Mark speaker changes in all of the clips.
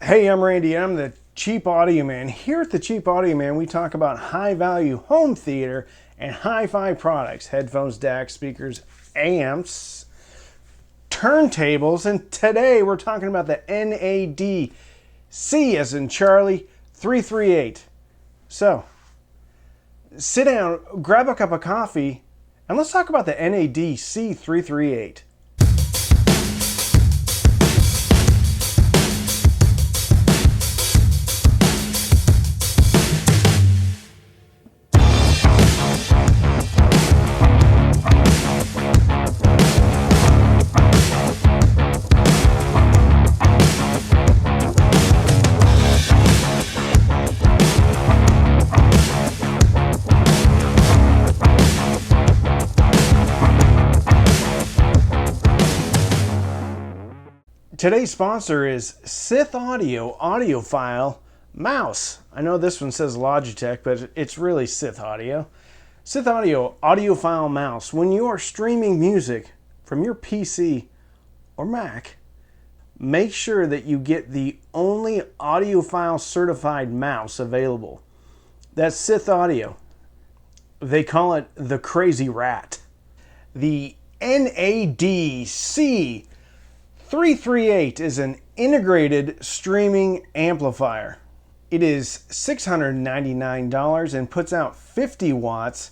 Speaker 1: Hey, I'm Randy. I'm the Cheap Audio Man. Here at the Cheap Audio Man, we talk about high-value home theater and hi-fi products, headphones, DACs, speakers, amps, turntables, and today we're talking about the NAD C as in Charlie 338. So, sit down, grab a cup of coffee, and let's talk about the NAD C338. Today's sponsor is Sith Audio audiophile mouse. I know this one says Logitech, but it's really Sith Audio. Sith Audio audiophile mouse. When you are streaming music from your PC or Mac, make sure that you get the only audiophile certified mouse available. That's Sith Audio. They call it the Crazy Rat. The NAD-C 338 is an integrated streaming amplifier. It is $699 and puts out 50 watts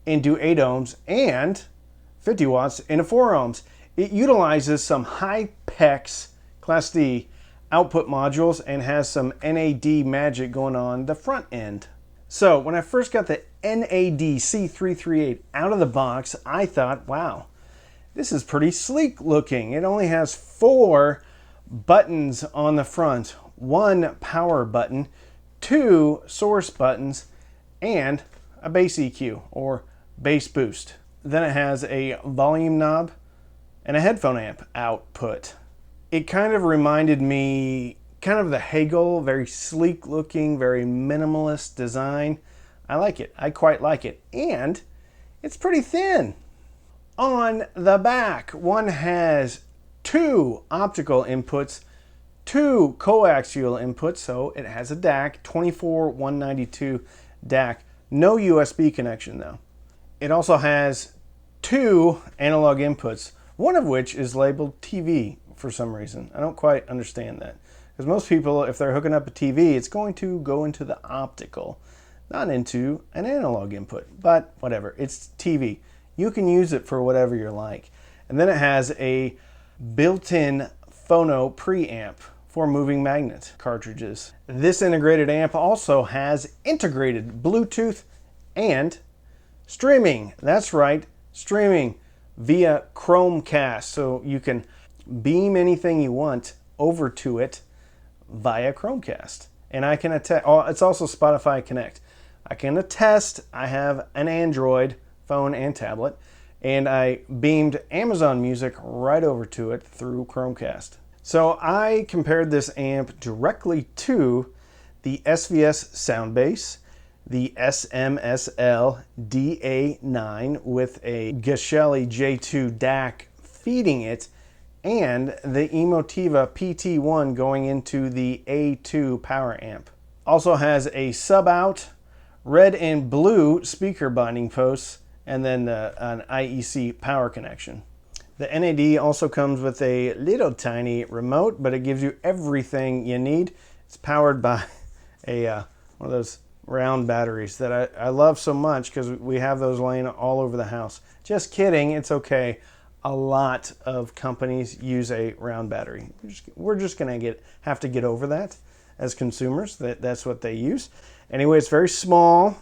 Speaker 1: into 8 ohms and 50 watts into 4 ohms. It utilizes some high-PEX Class D output modules and has some NAD magic going on the front end. So when I first got the NAD C338 out of the box, I thought, wow, this is pretty sleek looking. It only has 4 buttons on the front, 1 power button, 2 source buttons, and a bass EQ or bass boost. Then it has a volume knob and a headphone amp output. It kind of reminded me of the Hegel, very sleek looking, very minimalist design. I like it. I quite like it. And it's pretty thin. On the back, one has 2 optical inputs, 2 coaxial inputs, so it has a DAC, 24192 DAC, no USB connection though. It also has 2 analog inputs, one of which is labeled TV for some reason. I don't quite understand that. Because most people, if they're hooking up a TV, it's going to go into the optical, not into an analog input. But whatever, it's TV. You can use it for whatever you like. And then it has a built-in phono preamp for moving magnet cartridges. This integrated amp also has integrated Bluetooth and streaming. That's right, streaming via Chromecast. So you can beam anything you want over to it via Chromecast. And I can attest, it's also Spotify Connect. I can attest I have an Android phone and tablet, and I beamed Amazon Music right over to it through Chromecast. So I compared this amp directly to the SVS Soundbase, the SMSL DA9 with a Geshelli J2 DAC feeding it, and the Emotiva PT1 going into the A2 power amp. Also has a sub-out, red and blue speaker binding posts, and then an IEC power connection. The NAD also comes with a little tiny remote, but it gives you everything you need. It's powered by one of those round batteries that I love so much because we have those laying all over the house. Just kidding, it's okay. A lot of companies use a round battery. We're just gonna have to get over that as consumers. That's what they use. Anyway, it's very small,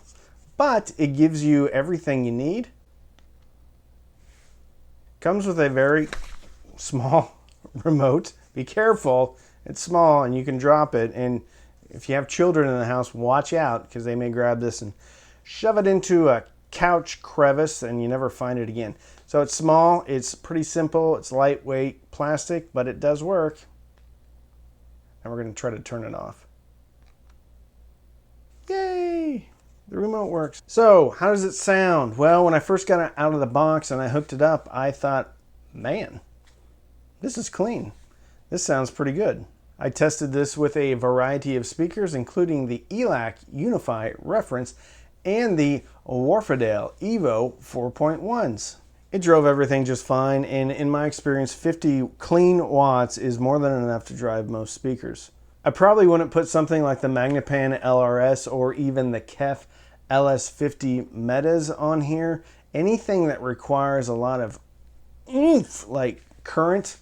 Speaker 1: but it gives you everything you need. Comes with a very small remote. Be careful, it's small and you can drop it. And if you have children in the house, watch out because they may grab this and shove it into a couch crevice and you never find it again. So it's small, it's pretty simple, it's lightweight plastic, but it does work. And we're going to try to turn it off. Yay! The remote works. So, how does it sound? Well, when I first got it out of the box and I hooked it up, I thought, man, this is clean. This sounds pretty good. I tested this with a variety of speakers, including the ELAC Unify reference and the Retrieval Evo 4.1s. It drove everything just fine, and in my experience, 50 clean watts is more than enough to drive most speakers. I probably wouldn't put something like the Magnepan LRS or even the KEF LS50 Metas on here. Anything that requires a lot of oomph, like current,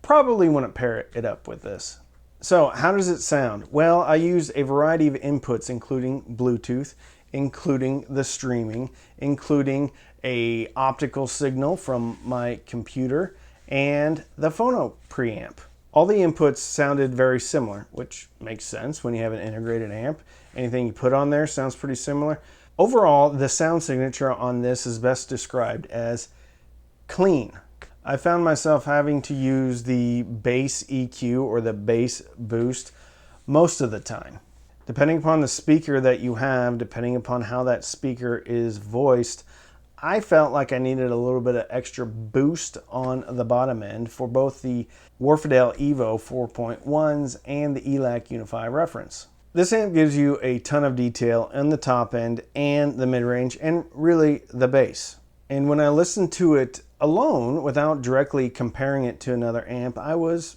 Speaker 1: probably wouldn't pair it up with this. So how does it sound? Well, I use a variety of inputs, including Bluetooth, including the streaming, including a optical signal from my computer, and the phono preamp. All the inputs sounded very similar, which makes sense when you have an integrated amp. Anything you put on there sounds pretty similar. Overall, the sound signature on this is best described as clean. I found myself having to use the bass EQ or the bass boost most of the time. Depending upon the speaker that you have, depending upon how that speaker is voiced, I felt like I needed a little bit of extra boost on the bottom end for both the Retrieval Evo 4.1s and the ELAC Unify reference. This amp gives you a ton of detail in the top end and the mid-range and really the bass. And when I listened to it alone without directly comparing it to another amp, I was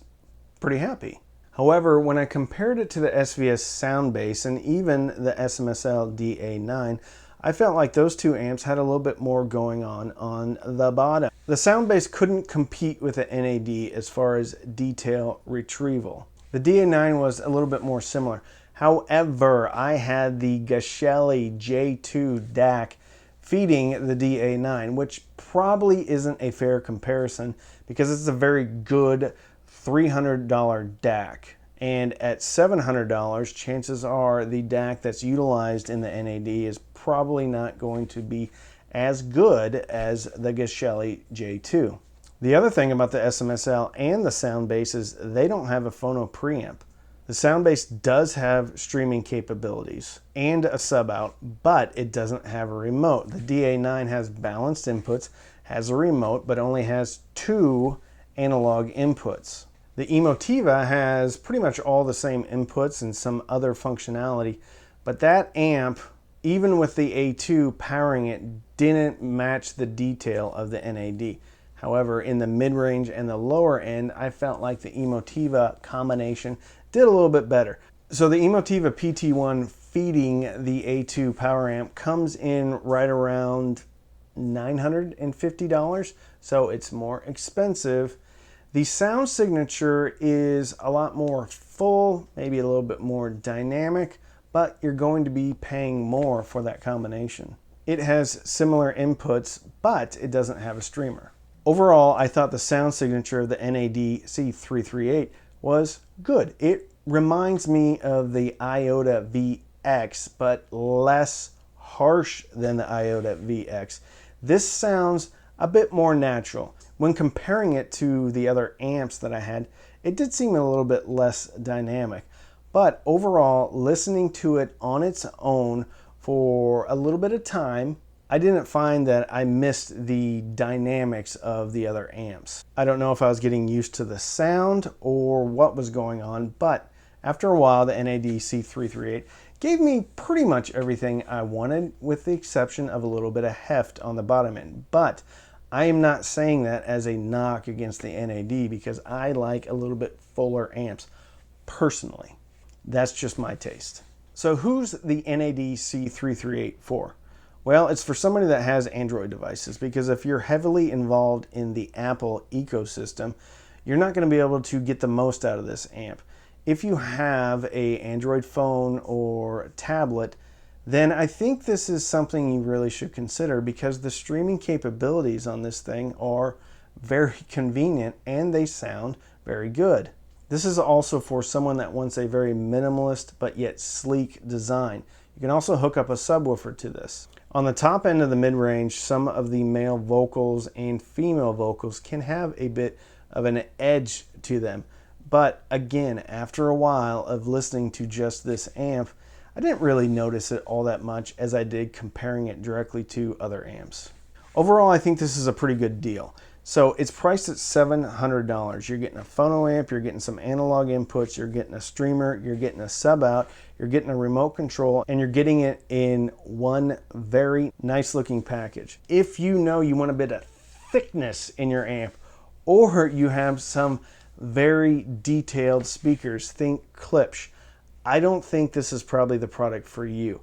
Speaker 1: pretty happy. However, when I compared it to the SVS Soundbase and even the SMSL DA9, I felt like those two amps had a little bit more going on the bottom. The Soundbase couldn't compete with the NAD as far as detail retrieval. The DA9 was a little bit more similar. However, I had the Geshelli J2 DAC feeding the DA9, which probably isn't a fair comparison because it's a very good $300 DAC. And at $700, chances are the DAC that's utilized in the NAD is probably not going to be as good as the Geshelli J2. The other thing about the SMSL and the Soundbase is they don't have a phono preamp. The Soundbase does have streaming capabilities and a sub out, but it doesn't have a remote. The DA9 has balanced inputs, has a remote, but only has 2 analog inputs. The Emotiva has pretty much all the same inputs and some other functionality, but that amp, even with the A2 powering it, didn't match the detail of the NAD. However, in the mid-range and the lower end, I felt like the Emotiva combination did a little bit better. So the Emotiva PT1 feeding the A2 power amp comes in right around $950, so it's more expensive. The sound signature is a lot more full, maybe a little bit more dynamic, but you're going to be paying more for that combination. It has similar inputs, but it doesn't have a streamer. Overall, I thought the sound signature of the NAD C338 was good. It reminds me of the Iota VX, but less harsh than the Iota VX. This sounds a bit more natural. When comparing it to the other amps that I had, it did seem a little bit less dynamic. But overall, listening to it on its own for a little bit of time, I didn't find that I missed the dynamics of the other amps. I don't know if I was getting used to the sound or what was going on, but after a while, the NAD C338 gave me pretty much everything I wanted, with the exception of a little bit of heft on the bottom end. But I am not saying that as a knock against the NAD because I like a little bit fuller amps personally. That's just my taste. So who's the NAD C338 for? Well, it's for somebody that has Android devices, because if you're heavily involved in the Apple ecosystem, you're not going to be able to get the most out of this amp. If you have an Android phone or tablet, then I think this is something you really should consider, because the streaming capabilities on this thing are very convenient and they sound very good. This is also for someone that wants a very minimalist but yet sleek design. You can also hook up a subwoofer to this. On the top end of the mid-range, some of the male vocals and female vocals can have a bit of an edge to them. But again, after a while of listening to just this amp, I didn't really notice it all that much as I did comparing it directly to other amps. Overall, I think this is a pretty good deal. So it's priced at $700. You're getting a phono amp, you're getting some analog inputs, you're getting a streamer, you're getting a sub out, you're getting a remote control, and you're getting it in one very nice looking package. If you know you want a bit of thickness in your amp, or you have some very detailed speakers, think Klipsch, I don't think this is probably the product for you.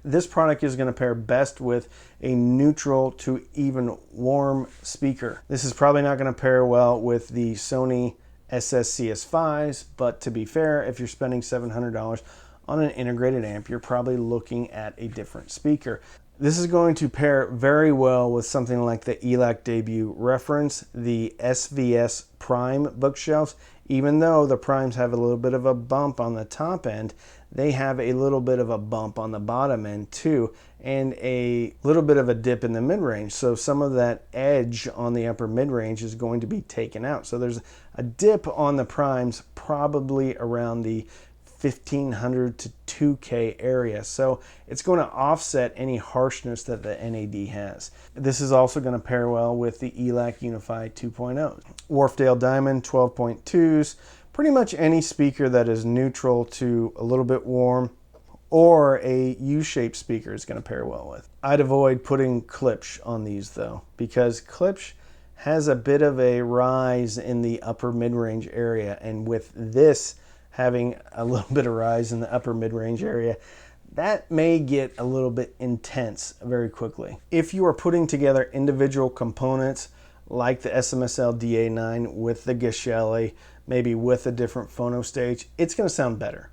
Speaker 1: This product is going to pair best with a neutral to even warm speaker. This is probably not going to pair well with the Sony SSCS5s, but to be fair, if you're spending $700 on an integrated amp, you're probably looking at a different speaker. This is going to pair very well with something like the ELAC Debut Reference, the SVS Prime bookshelves. Even though the Primes have a little bit of a bump on the top end, they have a little bit of a bump on the bottom end too, and a little bit of a dip in the mid-range. So some of that edge on the upper mid-range is going to be taken out. So there's a dip on the Primes probably around the 1500 to 2K area. So it's going to offset any harshness that the NAD has. This is also going to pair well with the ELAC Unify 2.0. Wharfedale Diamond 12.2s, pretty much any speaker that is neutral to a little bit warm or a U-shaped speaker is going to pair well with. I'd avoid putting Klipsch on these though, because Klipsch has a bit of a rise in the upper mid-range area, and with this having a little bit of rise in the upper mid-range area, that may get a little bit intense very quickly. If you are putting together individual components like the SMSL DA9 with the Geselle, maybe with a different phono stage, it's going to sound better.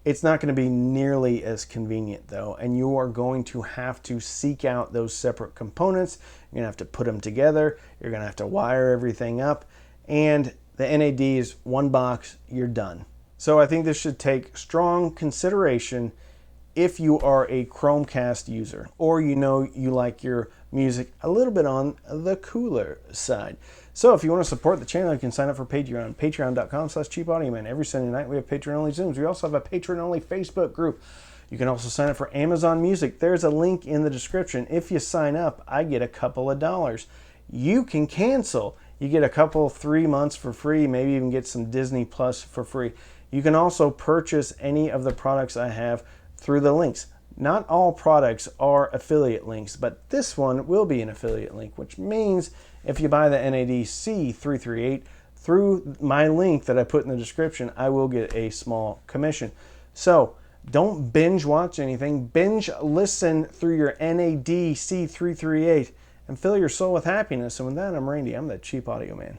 Speaker 1: It's not going to be nearly as convenient though, and you are going to have to seek out those separate components. You're going to have to put them together, you're going to have to wire everything up, and the NAD is one box, you're done. So I think this should take strong consideration if you are a Chromecast user, or you know you like your music a little bit on the cooler side. So if you want to support the channel, you can sign up for Patreon, patreon.com/cheapaudioman. Every Sunday night we have Patreon-only Zooms. We also have a Patreon-only Facebook group. You can also sign up for Amazon Music. There's a link in the description. If you sign up, I get a couple of dollars. You can cancel. You get a couple, 3 months for free, maybe even get some Disney Plus for free. You can also purchase any of the products I have through the links. Not all products are affiliate links, but this one will be an affiliate link, which means if you buy the NAD C338 through my link that I put in the description, I will get a small commission. So don't binge watch anything. Binge listen through your NAD C338 and fill your soul with happiness. And with that, I'm Randy. I'm the Cheap Audio Man.